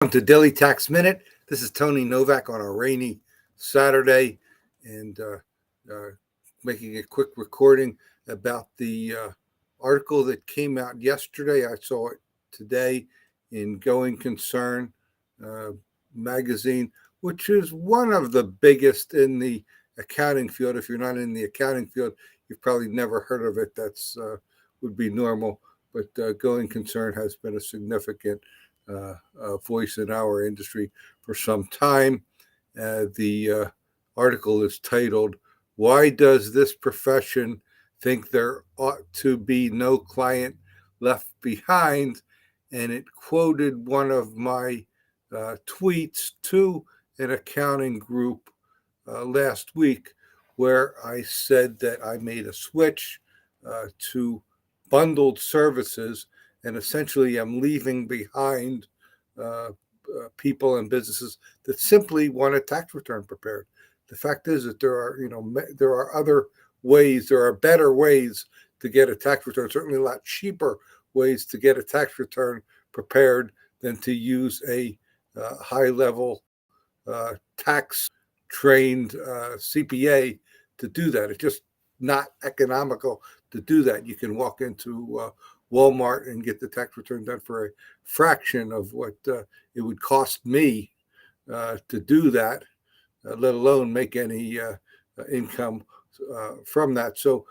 Welcome to Daily Tax Minute. This is Tony Novak on a rainy Saturday and uh, making a quick recording about the article that came out yesterday. I saw it today in Goingconcern uh, magazine, which is one of the biggest in the accounting field. If you're not in the accounting field, you've probably never heard of it. That's would be normal. But Goingconcern has been a significant voice in our industry for some time. The article is titled, "Why Does This Profession Think There Ought to Be No Client Left Behind?" And it quoted one of my tweets to an accounting group last week, where I said that I made a switch to bundled services, and essentially I'm leaving behind uh, people and businesses that simply want a tax return prepared. The fact is that there are other ways, there are better ways to get a tax return, certainly a lot cheaper ways to get a tax return prepared than to use a high level tax trained CPA to do that. It's just not economical to do that. You can walk into Walmart and get the tax return done for a fraction of what it would cost me to do that, let alone make any income from that. So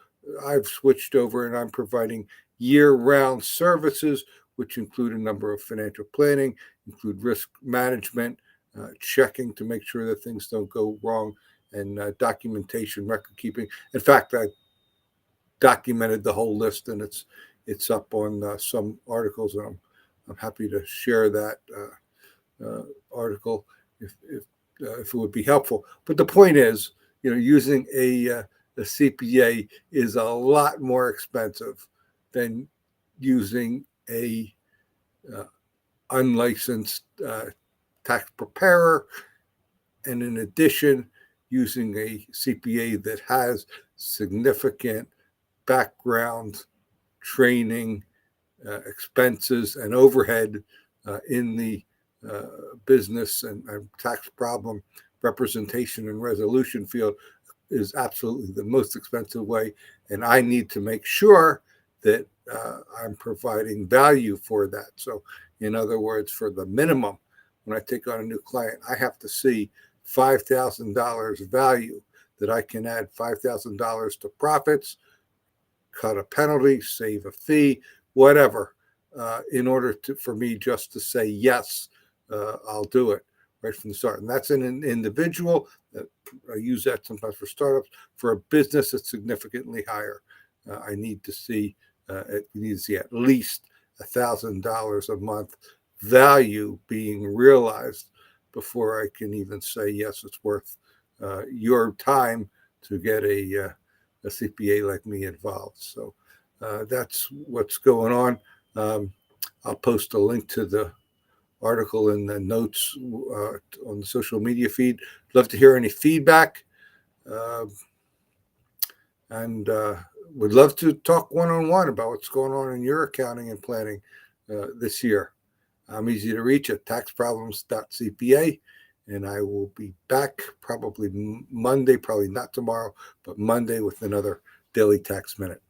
I've switched over and I'm providing year-round services, which include a number of financial planning, include risk management, checking to make sure that things don't go wrong, and documentation, record keeping. In fact, I documented the whole list, and it's up on some articles, and I'm happy to share that article if it would be helpful. But the point is, using a CPA is a lot more expensive than using a uh, unlicensed tax preparer, and in addition, using a CPA that has significant background training, expenses, and overhead in the business and tax problem representation and resolution field is absolutely the most expensive way. And I need to make sure that I'm providing value for that. So, in other words, for the minimum, when I take on a new client, I have to see $5,000 value, that I can add $5,000 to profits, cut a penalty, save a fee, whatever, in order for me just to say, yes, I'll do it right from the start. And that's an individual. I use that sometimes for startups. For a business, it's significantly higher. I need to see at least $1,000 a month value being realized before I can even say, yes, it's worth your time to get a CPA like me involved. So that's what's going on. I'll post a link to the article in the notes on the social media feed. Love to hear any feedback, uh, and would love to talk one-on-one about what's going on in your accounting and planning this year. I'm easy to reach at taxproblems.cpa, and I will be back probably Monday, probably not tomorrow, but Monday with another Daily Tax Minute.